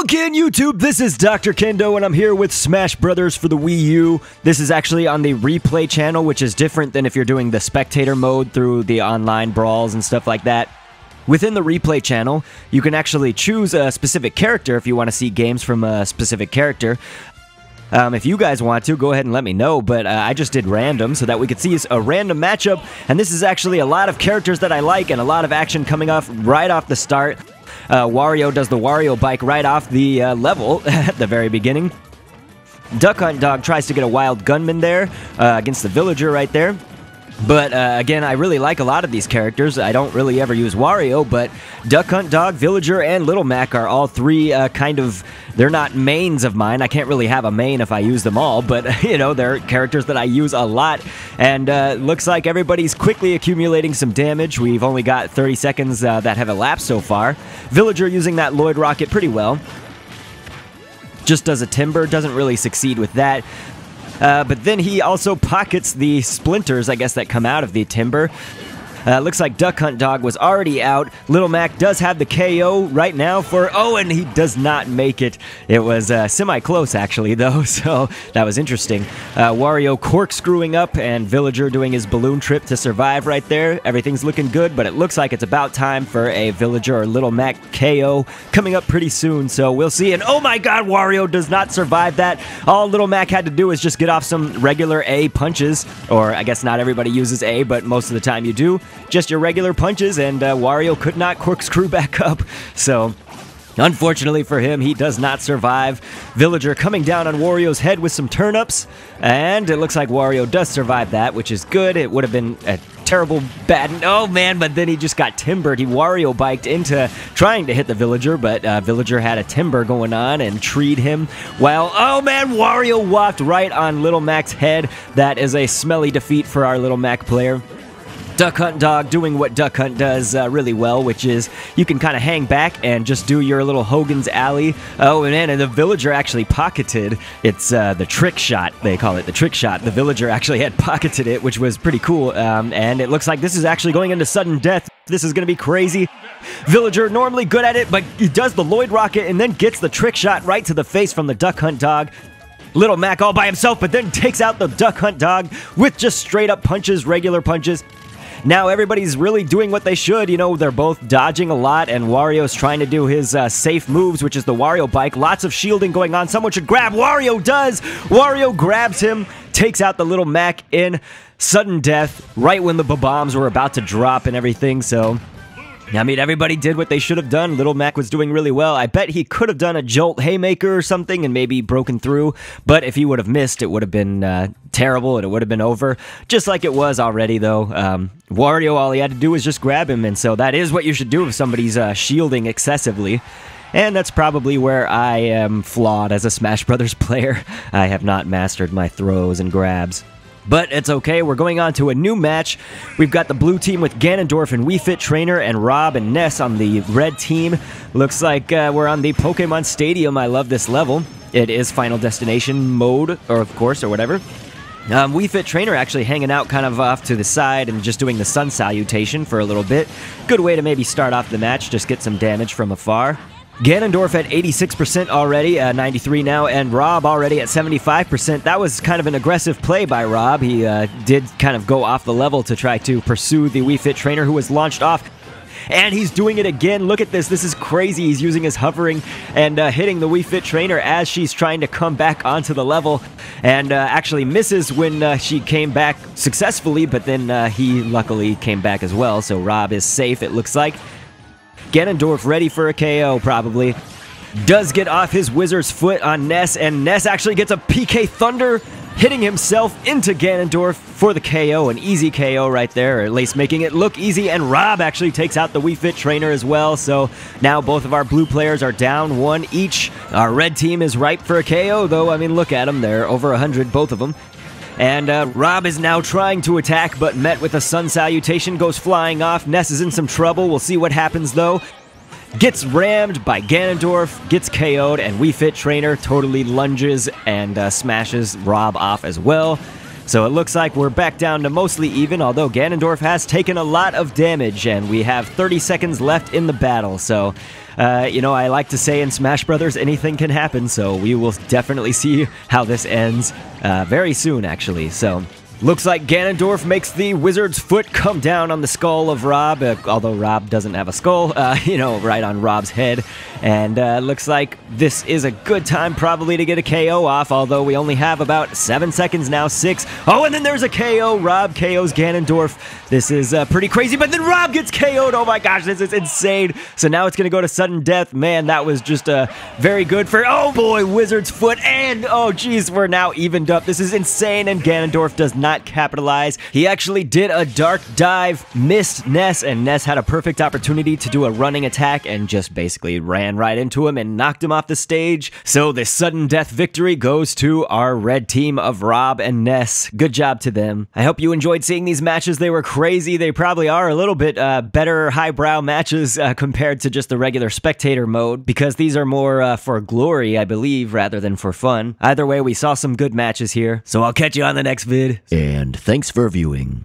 again, YouTube. This is Dr. Kendo, and I'm here with Smash Brothers for the Wii U. This is actually on the replay channel, which is different than if you're doing the spectator mode through the online brawls and stuff like that. Within the replay channel, you can actually choose a specific character if you want to see games from a specific character. If you guys want to, go ahead and let me know, but I just did random so that we could see a random matchup, and this is actually a lot of characters that I like and a lot of action coming off right off the start. Wario does the Wario bike right off the level at the very beginning. Duck Hunt Dog tries to get a wild gunman there against the villager right there. But again, I really like a lot of these characters. I don't really ever use Wario, but Duck Hunt Dog, Villager, and Little Mac are all three kind of, they're not mains of mine. I can't really have a main if I use them all, but you know, they're characters that I use a lot. And looks like everybody's quickly accumulating some damage. We've only got 30 seconds that have elapsed so far. Villager using that Lloyd Rocket pretty well. Just does a Timber, doesn't really succeed with that. But then he also pockets the splinters, I guess, that come out of the Timber. Looks like Duck Hunt Dog was already out. Little Mac does have the KO right now for... Oh, and he does not make it. It was semi-close, actually, though, so that was interesting. Wario corkscrewing up and Villager doing his balloon trip to survive right there. Everything's looking good, but it looks like it's about time for a Villager or Little Mac KO coming up pretty soon, so we'll see. And oh my god, Wario does not survive that. All Little Mac had to do is just get off some regular A punches, or I guess not everybody uses A, but most of the time you do. Just your regular punches, and Wario could not corkscrew back up. So, unfortunately for him, he does not survive. Villager coming down on Wario's head with some turnips, and it looks like Wario does survive that, which is good. It would have been a terrible bad... Oh, man, but then he just got timbered. He Wario biked into trying to hit the Villager, but Villager had a Timber going on and treed him. While, oh, man, Wario walked right on Little Mac's head. That is a smelly defeat for our Little Mac player. Duck Hunt Dog doing what Duck Hunt does really well, which is you can kind of hang back and just do your little Hogan's Alley. Oh, and the Villager actually pocketed. It's the trick shot, they call it, the trick shot. The Villager actually had pocketed it, which was pretty cool, and it looks like this is actually going into sudden death. This is going to be crazy. Villager normally good at it, but he does the Lloyd Rocket and then gets the trick shot right to the face from the Duck Hunt Dog. Little Mac all by himself, but then takes out the Duck Hunt Dog with just straight up punches, regular punches. Now everybody's really doing what they should. You know, they're both dodging a lot, and Wario's trying to do his safe moves, which is the Wario bike. Lots of shielding going on. Someone should grab. Wario does! Wario grabs him, takes out the Little Mac in sudden death, right when the bombs were about to drop and everything, so... I mean, everybody did what they should have done. Little Mac was doing really well. I bet he could have done a Jolt Haymaker or something and maybe broken through, but if he would have missed, it would have been terrible and it would have been over. Just like it was already, though. Wario, all he had to do was just grab him, and so that is what you should do if somebody's shielding excessively. And that's probably where I am flawed as a Smash Brothers player. I have not mastered my throws and grabs. But it's okay, we're going on to a new match. We've got the blue team with Ganondorf and Wii Fit Trainer and Rob and Ness on the red team. Looks like we're on the Pokemon Stadium. I love this level. It is Final Destination mode, or of course, or whatever. Wii Fit Trainer actually hanging out kind of off to the side and just doing the Sun Salutation for a little bit. Good way to maybe start off the match, just get some damage from afar. Ganondorf at 86% already, 93 now, and Rob already at 75%. That was kind of an aggressive play by Rob. He did kind of go off the level to try to pursue the Wii Fit Trainer, who was launched off. And he's doing it again. Look at this. This is crazy. He's using his hovering and hitting the Wii Fit Trainer as she's trying to come back onto the level. And actually misses when she came back successfully, but then he luckily came back as well. So Rob is safe, it looks like. Ganondorf ready for a KO, probably. Does get off his wizard's foot on Ness, and Ness actually gets a PK Thunder, hitting himself into Ganondorf for the KO. An easy KO right there, or at least making it look easy, and Rob actually takes out the Wii Fit Trainer as well, so now both of our blue players are down one each. Our red team is ripe for a KO, though. I mean, look at them. They're over 100, both of them. And Rob is now trying to attack, but met with a Sun Salutation, goes flying off. Ness is in some trouble. We'll see what happens, though. Gets rammed by Ganondorf, gets KO'd, and Wii Fit Trainer totally lunges and smashes Rob off as well. So it looks like we're back down to mostly even, although Ganondorf has taken a lot of damage, and we have 30 seconds left in the battle. So, you know, I like to say in Smash Brothers, anything can happen, so we will definitely see how this ends very soon, actually. So, looks like Ganondorf makes the wizard's foot come down on the skull of Rob, although Rob doesn't have a skull, you know, right on Rob's head. And looks like this is a good time probably to get a KO off, although we only have about 7 seconds now, 6. Oh, and then there's a KO. Rob KOs Ganondorf. This is pretty crazy, but then Rob gets KO'd. Oh my gosh, this is insane. So now it's going to go to sudden death. Man, that was just very good for, oh boy, wizard's foot. And, oh geez, we're now evened up. This is insane, and Ganondorf does not capitalize. He actually did a dark dive, missed Ness, and Ness had a perfect opportunity to do a running attack and just basically ran right into him and knocked him off the stage. So the sudden death victory goes to our red team of Rob and Ness. Good job to them. I hope you enjoyed seeing these matches. They were crazy. They probably are a little bit better highbrow matches compared to just the regular spectator mode, because these are more for glory, I believe, rather than for fun. Either way, we saw some good matches here. So I'll catch you on the next vid. And thanks for viewing.